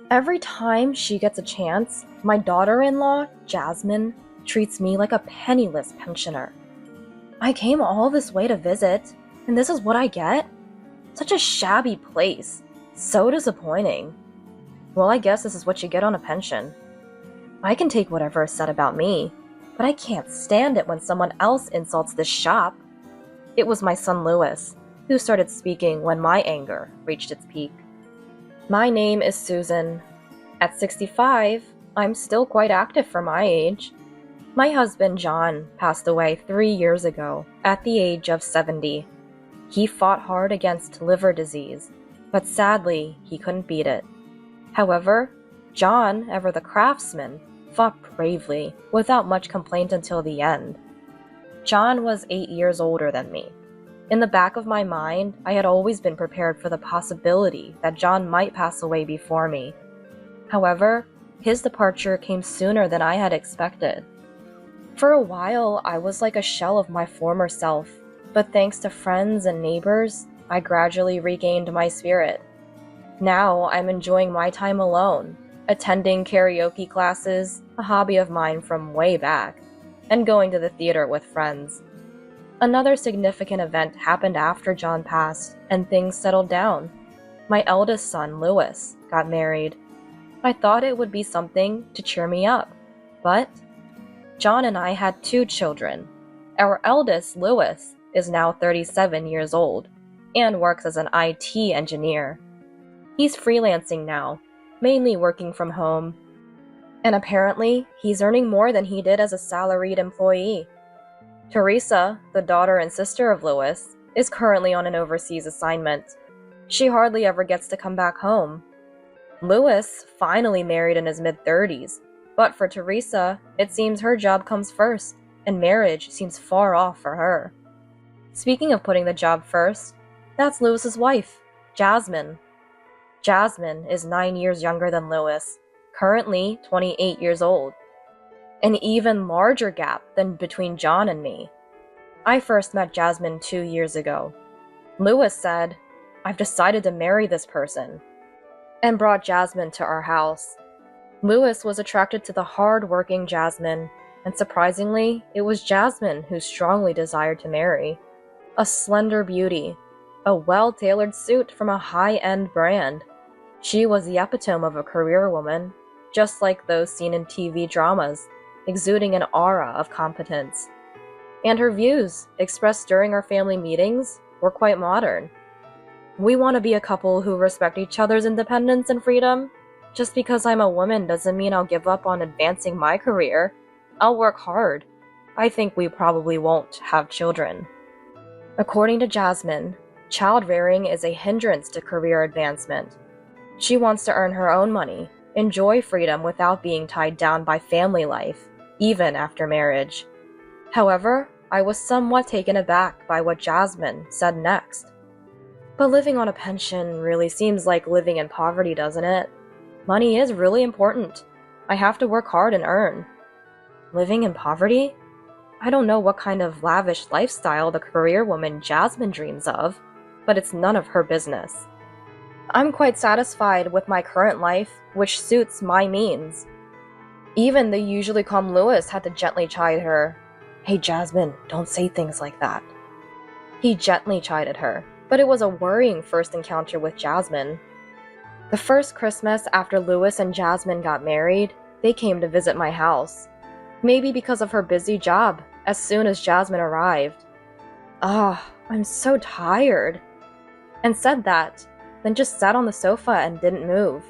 Every time she gets a chance, my daughter-in-law, Jasmine, treats me like a penniless pensioner. I came all this way to visit, and this is what I get? Such a shabby place. So disappointing. Well, I guess this is what you get on a pension. I can take whatever is said about me, but I can't stand it when someone else insults this shop. It was my son Louis, who started speaking when my anger reached its peak. My name is Susan. At 65, I'm still quite active for my age. My husband John passed away 3 years ago at the age of 70. He fought hard against liver disease, but sadly he couldn't beat it. However, John, ever the craftsman, fought bravely without much complaint until the end. John was 8 years older than me. In the back of my mind, I had always been prepared for the possibility that John might pass away before me. However, his departure came sooner than I had expected. For a while, I was like a shell of my former self, but thanks to friends and neighbors, I gradually regained my spirit. Now I'm enjoying my time alone, attending karaoke classes, a hobby of mine from way back, and going to the theater with friends. Another significant event happened after John passed, and things settled down. My eldest son, Louis, got married. I thought it would be something to cheer me up, but John and I had 2 children. Our eldest, Louis, is now 37 years old and works as an IT engineer. He's freelancing now, mainly working from home, and apparently he's earning more than he did as a salaried employee. Teresa, the daughter and sister of Louis, is currently on an overseas assignment. She hardly ever gets to come back home. Louis finally married in his mid-30s, but for Teresa, it seems her job comes first, and marriage seems far off for her. Speaking of putting the job first, that's Louis's wife, Jasmine. Jasmine is 9 years younger than Louis, currently 28 years old. An even larger gap than between John and me. I first met Jasmine 2 years ago. Louis said, "I've decided to marry this person," and brought Jasmine to our house. Louis was attracted to the hard-working Jasmine, and surprisingly, it was Jasmine who strongly desired to marry. A slender beauty, a well-tailored suit from a high-end brand. She was the epitome of a career woman, just like those seen in TV dramas, exuding an aura of competence. And her views, expressed during our family meetings, were quite modern. We want to be a couple who respect each other's independence and freedom. Just because I'm a woman doesn't mean I'll give up on advancing my career. I'll work hard. I think we probably won't have children. According to Jasmine, child-rearing is a hindrance to career advancement. She wants to earn her own money, enjoy freedom without being tied down by family life, even after marriage. However, I was somewhat taken aback by what Jasmine said next. But living on a pension really seems like living in poverty, doesn't it? Money is really important. I have to work hard and earn. Living in poverty? I don't know what kind of lavish lifestyle the career woman Jasmine dreams of, but it's none of her business. I'm quite satisfied with my current life, which suits my means. Even the usually calm Louis had to gently chide her. "Hey Jasmine, don't say things like that." He gently chided her, but it was a worrying first encounter with Jasmine. The first Christmas after Louis and Jasmine got married, they came to visit my house. Maybe because of her busy job, as soon as Jasmine arrived. I'm so tired," and said that, then just sat on the sofa and didn't move.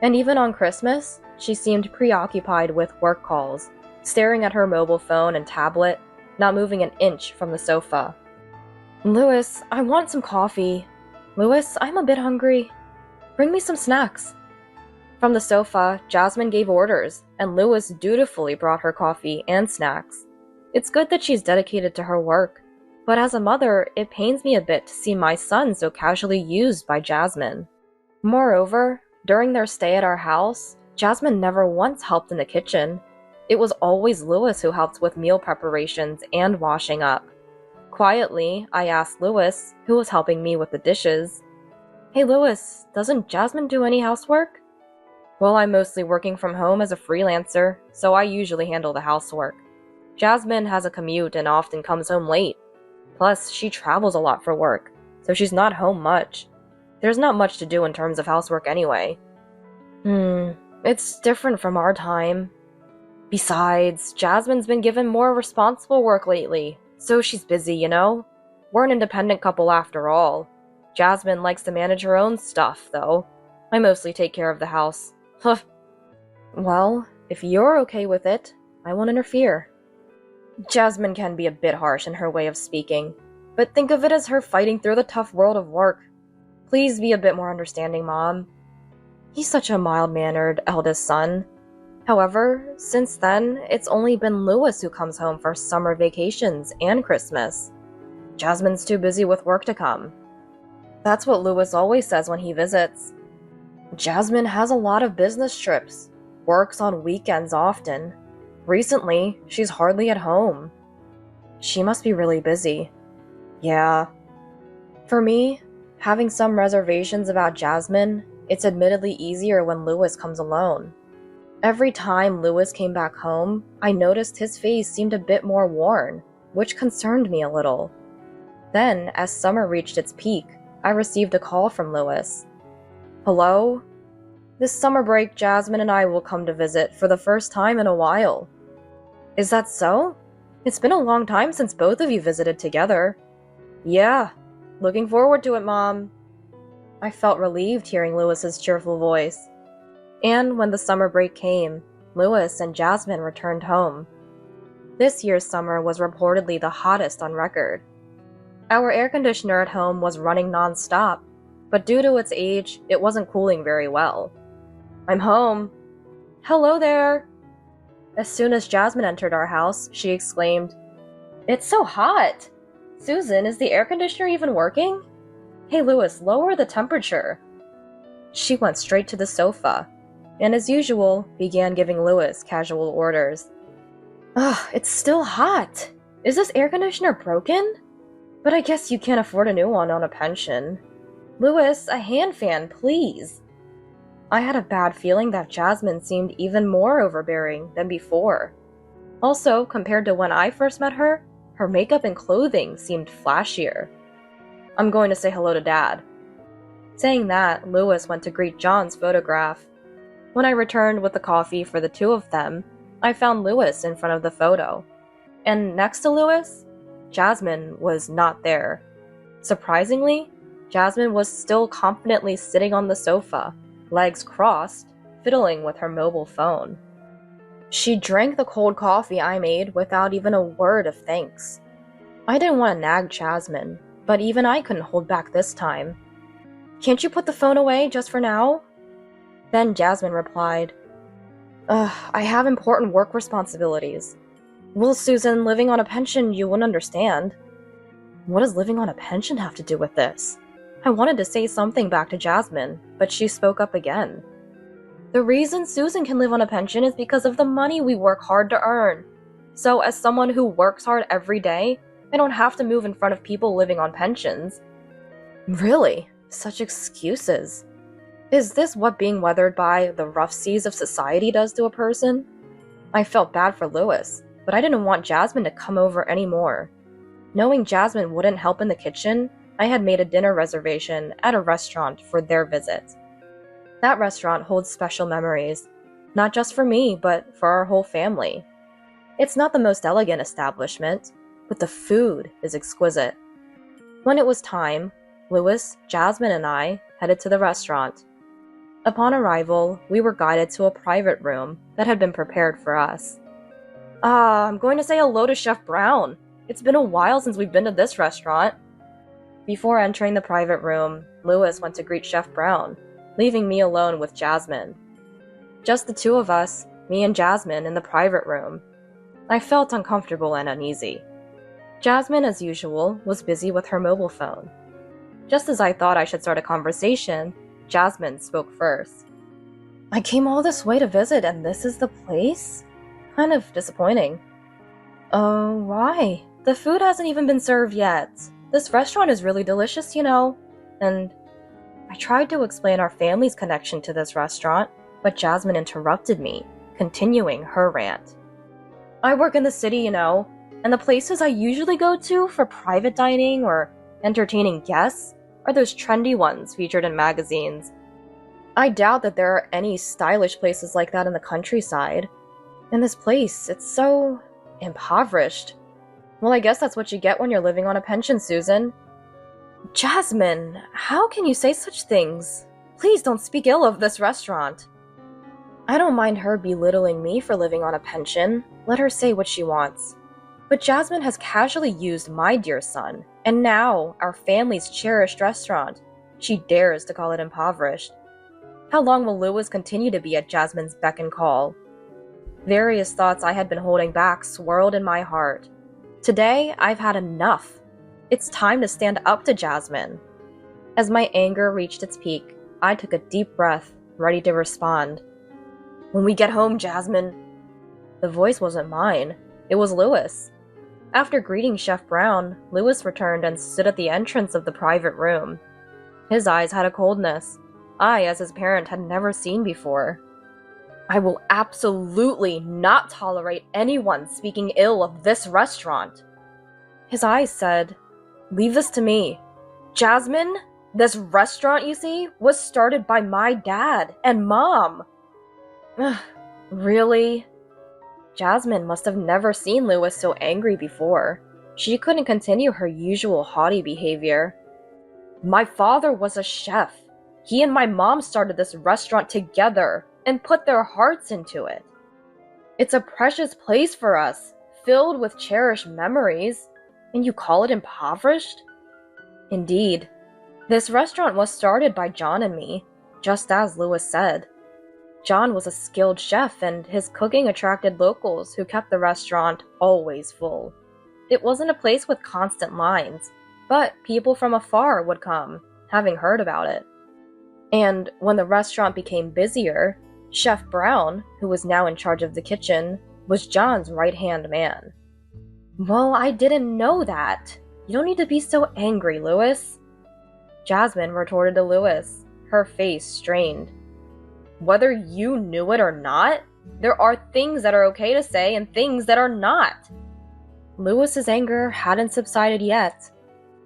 And even on Christmas, she seemed preoccupied with work calls, staring at her mobile phone and tablet, not moving an inch from the sofa. "Louis, I want some coffee. Louis, I'm a bit hungry. Bring me some snacks." From the sofa, Jasmine gave orders, and Louis dutifully brought her coffee and snacks. It's good that she's dedicated to her work, but as a mother, it pains me a bit to see my son so casually used by Jasmine. Moreover, during their stay at our house, Jasmine never once helped in the kitchen. It was always Louis who helped with meal preparations and washing up. Quietly, I asked Louis, who was helping me with the dishes, "Hey Louis, doesn't Jasmine do any housework?" Well, I'm mostly working from home as a freelancer, so I usually handle the housework. Jasmine has a commute and often comes home late. Plus, she travels a lot for work, so she's not home much. There's not much to do in terms of housework anyway. It's different from our time. Besides, Jasmine's been given more responsible work lately, so she's busy, you know? We're an independent couple after all. Jasmine likes to manage her own stuff, though. I mostly take care of the house. Well, if you're okay with it, I won't interfere. Jasmine can be a bit harsh in her way of speaking, but think of it as her fighting through the tough world of work. Please be a bit more understanding, Mom. He's such a mild-mannered eldest son. However, since then, it's only been Lewis who comes home for summer vacations and Christmas. Jasmine's too busy with work to come. That's what Lewis always says when he visits. Jasmine has a lot of business trips, works on weekends often. Recently, she's hardly at home. She must be really busy. Yeah. For me, having some reservations about Jasmine, it's admittedly easier when Lewis comes alone. Every time Lewis came back home, I noticed his face seemed a bit more worn, which concerned me a little. Then, as summer reached its peak, I received a call from Lewis. Hello? This summer break, Jasmine and I will come to visit for the first time in a while. Is that so? It's been a long time since both of you visited together. Yeah, looking forward to it, Mom. I felt relieved hearing Lewis's cheerful voice. And when the summer break came, Lewis and Jasmine returned home. This year's summer was reportedly the hottest on record. Our air conditioner at home was running non-stop, but due to its age, it wasn't cooling very well. I'm home. Hello there. As soon as Jasmine entered our house, she exclaimed, It's so hot! Susan, is the air conditioner even working? Hey Lewis, lower the temperature. She went straight to the sofa, and as usual, began giving Lewis casual orders. Ugh, it's still hot. Is this air conditioner broken? But I guess you can't afford a new one on a pension. Lewis, a hand fan, please. I had a bad feeling that Jasmine seemed even more overbearing than before. Also, compared to when I first met her, her makeup and clothing seemed flashier. I'm going to say hello to Dad. Saying that, Lewis went to greet John's photograph. When I returned with the coffee for the two of them, I found Lewis in front of the photo. And next to Lewis, Jasmine was not there. Surprisingly, Jasmine was still confidently sitting on the sofa, legs crossed, fiddling with her mobile phone. She drank the cold coffee I made without even a word of thanks. I didn't want to nag Jasmine, but even I couldn't hold back this time. Can't you put the phone away just for now? Then Jasmine replied, I have important work responsibilities. Well, Susan, living on a pension, you wouldn't understand. What does living on a pension have to do with this? I wanted to say something back to Jasmine, but she spoke up again. The reason Susan can live on a pension is because of the money we work hard to earn. So as someone who works hard every day, I don't have to move in front of people living on pensions. Really? Such excuses. Is this what being weathered by the rough seas of society does to a person? I felt bad for Lewis, but I didn't want Jasmine to come over anymore. Knowing Jasmine wouldn't help in the kitchen, I had made a dinner reservation at a restaurant for their visit. That restaurant holds special memories, not just for me, but for our whole family. It's not the most elegant establishment, but the food is exquisite. When it was time, Lewis, Jasmine, and I headed to the restaurant. Upon arrival, we were guided to a private room that had been prepared for us. I'm going to say hello to Chef Brown. It's been a while since we've been to this restaurant. Before entering the private room, Lewis went to greet Chef Brown, leaving me alone with Jasmine. Just the two of us, me and Jasmine, in the private room. I felt uncomfortable and uneasy. Jasmine, as usual, was busy with her mobile phone. Just as I thought I should start a conversation, Jasmine spoke first. I came all this way to visit and this is the place? Kind of disappointing. Oh, why? The food hasn't even been served yet. This restaurant is really delicious, you know. And I tried to explain our family's connection to this restaurant, but Jasmine interrupted me, continuing her rant. I work in the city, you know, and the places I usually go to for private dining or entertaining guests are those trendy ones featured in magazines. I doubt that there are any stylish places like that in the countryside. And this place, it's so impoverished. Well, I guess that's what you get when you're living on a pension, Susan. Jasmine, how can you say such things? Please don't speak ill of this restaurant. I don't mind her belittling me for living on a pension. Let her say what she wants. But Jasmine has casually used my dear son, and now our family's cherished restaurant. She dares to call it impoverished. How long will Lewis continue to be at Jasmine's beck and call? Various thoughts I had been holding back swirled in my heart. Today, I've had enough. It's time to stand up to Jasmine. As my anger reached its peak, I took a deep breath, ready to respond. When we get home, Jasmine. The voice wasn't mine. It was Lewis. After greeting Chef Brown, Lewis returned and stood at the entrance of the private room. His eyes had a coldness I, as his parent, had never seen before. I will absolutely not tolerate anyone speaking ill of this restaurant. His eyes said, Leave this to me. Jasmine, this restaurant, you see, was started by my dad and mom. Really? Jasmine must have never seen Lewis so angry before. She couldn't continue her usual haughty behavior. My father was a chef. He and my mom started this restaurant together and put their hearts into it. It's a precious place for us, filled with cherished memories, and you call it impoverished? Indeed. This restaurant was started by John and me, just as Lewis said. John was a skilled chef, and his cooking attracted locals who kept the restaurant always full. It wasn't a place with constant lines, but people from afar would come, having heard about it. And when the restaurant became busier, Chef Brown, who was now in charge of the kitchen, was John's right-hand man. Well, I didn't know that. You don't need to be so angry, Lewis. Jasmine retorted to Lewis, her face strained. Whether you knew it or not, there are things that are okay to say and things that are not. Lewis's anger hadn't subsided yet.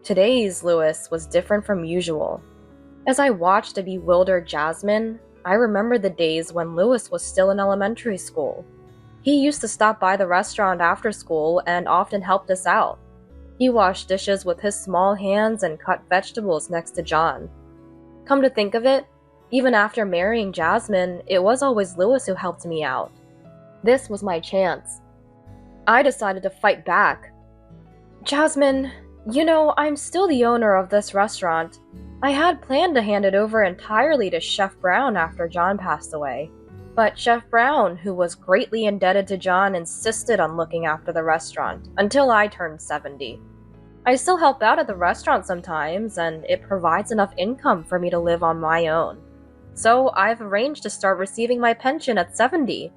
Today's Lewis was different from usual. As I watched a bewildered Jasmine, I remembered the days when Lewis was still in elementary school. He used to stop by the restaurant after school and often helped us out. He washed dishes with his small hands and cut vegetables next to John. Come to think of it, even after marrying Jasmine, it was always Lewis who helped me out. This was my chance. I decided to fight back. Jasmine, you know, I'm still the owner of this restaurant. I had planned to hand it over entirely to Chef Brown after John passed away. But Chef Brown, who was greatly indebted to John, insisted on looking after the restaurant until I turned 70. I still help out at the restaurant sometimes, and it provides enough income for me to live on my own. So I've arranged to start receiving my pension at 70.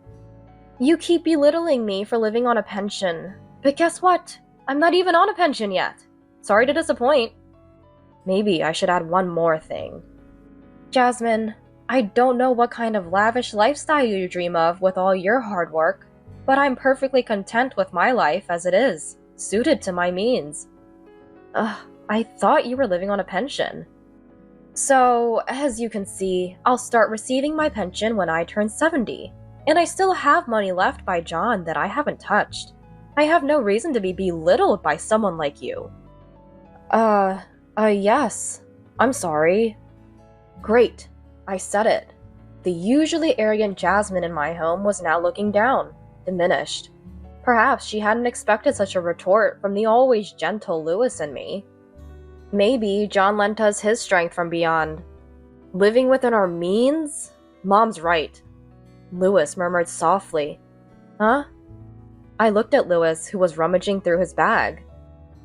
You keep belittling me for living on a pension, but guess what? I'm not even on a pension yet. Sorry to disappoint. Maybe I should add one more thing. Jasmine, I don't know what kind of lavish lifestyle you dream of with all your hard work, but I'm perfectly content with my life as it is, suited to my means. I thought you were living on a pension. So, as you can see, I'll start receiving my pension when I turn 70, and I still have money left by John that I haven't touched. I have no reason to be belittled by someone like you. Yes. I'm sorry. Great. I said it. The usually arrogant Jasmine in my home was now looking down, diminished. Perhaps she hadn't expected such a retort from the always gentle Lewis and me. Maybe John lent us his strength from beyond. Living within our means? Mom's right. Lewis murmured softly. Huh? I looked at Lewis, who was rummaging through his bag.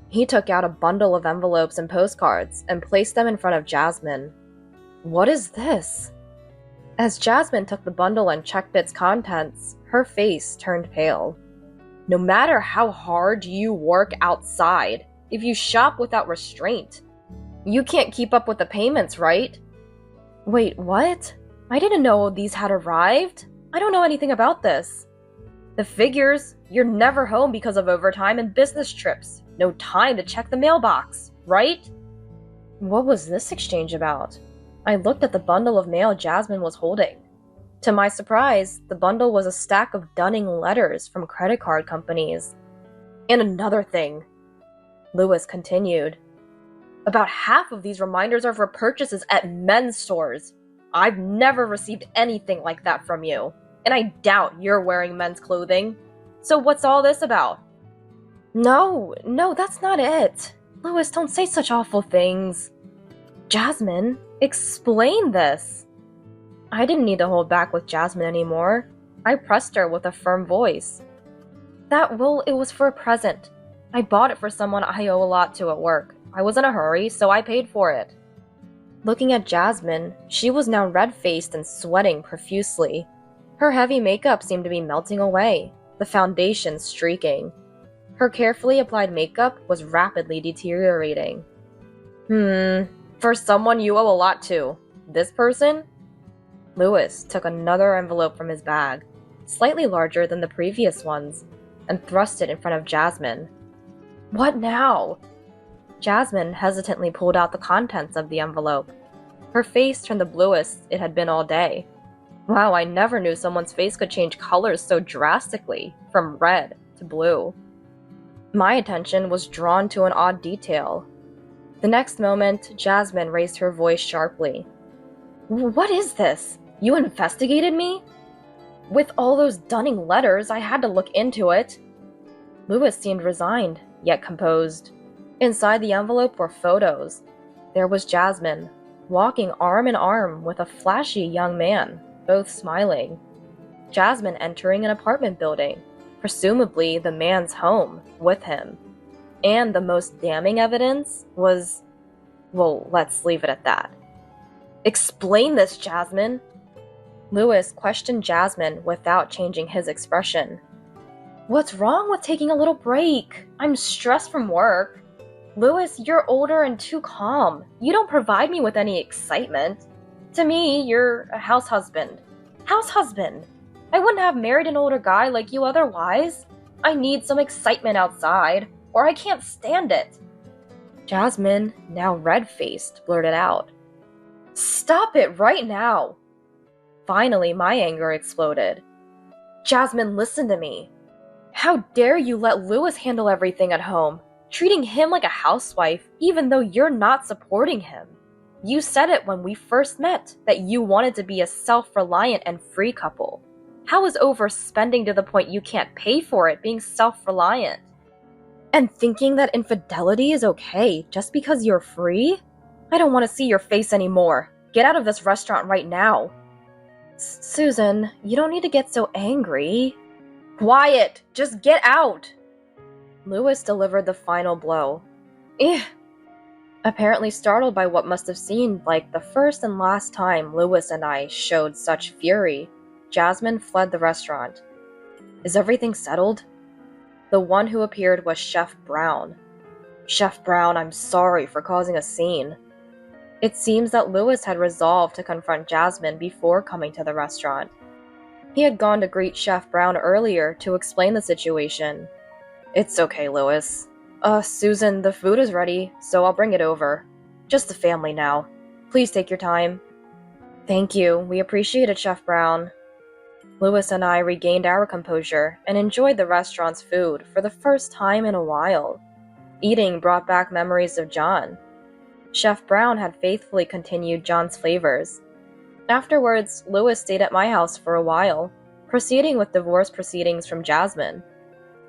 He took out a bundle of envelopes and postcards and placed them in front of Jasmine. What is this? As Jasmine took the bundle and checked its contents, her face turned pale. No matter how hard you work outside, if you shop without restraint, you can't keep up with the payments, right? Wait, what? I didn't know these had arrived. I don't know anything about this. The figures, you're never home because of overtime and business trips. No time to check the mailbox, right? What was this exchange about? I looked at the bundle of mail Jasmine was holding. To my surprise, the bundle was a stack of dunning letters from credit card companies. And another thing, Lewis continued. About half of these reminders are for purchases at men's stores. I've never received anything like that from you, and I doubt you're wearing men's clothing. So what's all this about? No, that's not it. Lewis, don't say such awful things. Jasmine, explain this. I didn't need to hold back with Jasmine anymore. I pressed her with a firm voice. It was for a present. I bought it for someone I owe a lot to at work. I was in a hurry, so I paid for it. Looking at Jasmine, she was now red-faced and sweating profusely. Her heavy makeup seemed to be melting away, the foundation streaking. Her carefully applied makeup was rapidly deteriorating. For someone you owe a lot to. This person? Lewis took another envelope from his bag, slightly larger than the previous ones, and thrust it in front of Jasmine. What now? Jasmine hesitantly pulled out the contents of the envelope. Her face turned the bluest it had been all day. Wow, I never knew someone's face could change colors so drastically, from red to blue. My attention was drawn to an odd detail. The next moment, Jasmine raised her voice sharply. What is this? You investigated me? With all those dunning letters, I had to look into it. Lewis seemed resigned, yet composed. Inside the envelope were photos. There was Jasmine, walking arm in arm with a flashy young man, both smiling. Jasmine entering an apartment building, presumably the man's home, with him. And the most damning evidence was... well, let's leave it at that. Explain this, Jasmine! Lewis questioned Jasmine without changing his expression. What's wrong with taking a little break? I'm stressed from work. Lewis, you're older and too calm. You don't provide me with any excitement. To me, you're a house husband. House husband! I wouldn't have married an older guy like you otherwise. I need some excitement outside, or I can't stand it. Jasmine, now red-faced, blurted out. Stop it right now! Finally, my anger exploded. Jasmine, listen to me. How dare you let Lewis handle everything at home, treating him like a housewife even though you're not supporting him. You said it when we first met, that you wanted to be a self-reliant and free couple. How is overspending to the point you can't pay for it being self-reliant? And thinking that infidelity is okay just because you're free? I don't want to see your face anymore. Get out of this restaurant right now. Susan, you don't need to get so angry. Quiet! Just get out! Lewis delivered the final blow. Apparently startled by what must have seemed like the first and last time Lewis and I showed such fury, Jasmine fled the restaurant. Is everything settled? The one who appeared was Chef Brown. Chef Brown, I'm sorry for causing a scene. It seems that Lewis had resolved to confront Jasmine before coming to the restaurant. He had gone to greet Chef Brown earlier to explain the situation. It's okay, Lewis. Susan, the food is ready, so I'll bring it over. Just the family now. Please take your time. Thank you, we appreciate it, Chef Brown. Lewis and I regained our composure and enjoyed the restaurant's food for the first time in a while. Eating brought back memories of John. Chef Brown had faithfully continued John's flavors. Afterwards, Lewis stayed at my house for a while, proceeding with divorce proceedings from Jasmine.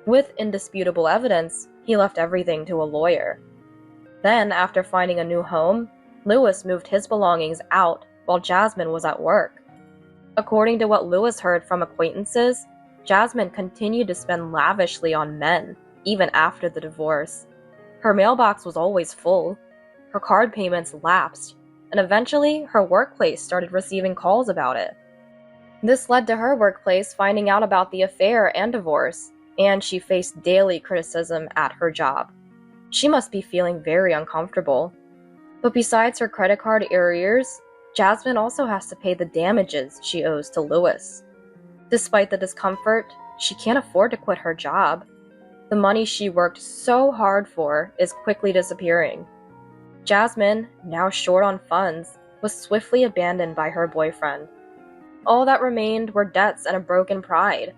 With indisputable evidence, he left everything to a lawyer. Then, after finding a new home, Lewis moved his belongings out while Jasmine was at work. According to what Lewis heard from acquaintances, Jasmine continued to spend lavishly on men, even after the divorce. Her mailbox was always full. Her card payments lapsed, and eventually her workplace started receiving calls about it. This led to her workplace finding out about the affair and divorce, and she faced daily criticism at her job. She must be feeling very uncomfortable. But besides her credit card arrears, Jasmine also has to pay the damages she owes to Lewis. Despite the discomfort, she can't afford to quit her job. The money she worked so hard for is quickly disappearing. Jasmine, now short on funds, was swiftly abandoned by her boyfriend. All that remained were debts and a broken pride.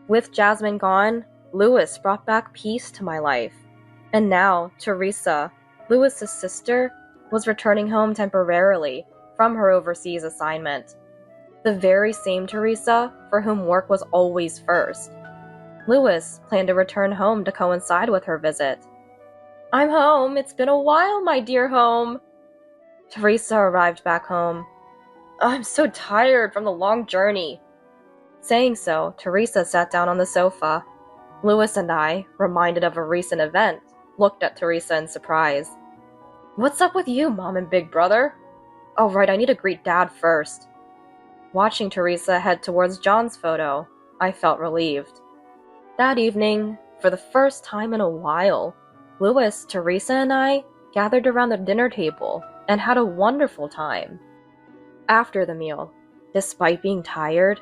With Jasmine gone, Lewis brought back peace to my life. And now, Teresa, Lewis's sister, was returning home temporarily from her overseas assignment. The very same Teresa for whom work was always first. Lewis planned to return home to coincide with her visit. "I'm home. It's been a while, my dear home." Teresa arrived back home. "I'm so tired from the long journey." Saying so, Teresa sat down on the sofa. Lewis and I, reminded of a recent event, looked at Teresa in surprise. "What's up with you, Mom and Big Brother?" "Oh right, I need to greet Dad first." Watching Teresa head towards John's photo, I felt relieved. That evening, for the first time in a while, Lewis, Teresa, and I gathered around the dinner table and had a wonderful time. After the meal, despite being tired,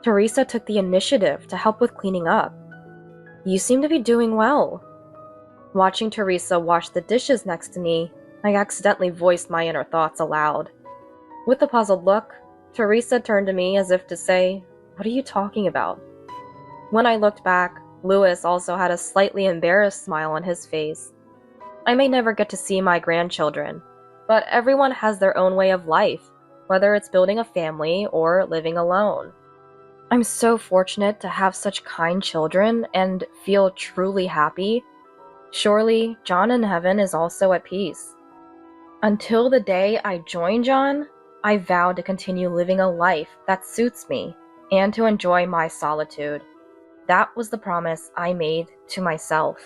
Teresa took the initiative to help with cleaning up. "You seem to be doing well." Watching Teresa wash the dishes next to me, I accidentally voiced my inner thoughts aloud. With a puzzled look, Teresa turned to me as if to say, "What are you talking about?" When I looked back, Lewis also had a slightly embarrassed smile on his face. I may never get to see my grandchildren, but everyone has their own way of life, whether it's building a family or living alone. I'm so fortunate to have such kind children and feel truly happy. Surely, John in heaven is also at peace. Until the day I join John, I vowed to continue living a life that suits me and to enjoy my solitude. That was the promise I made to myself.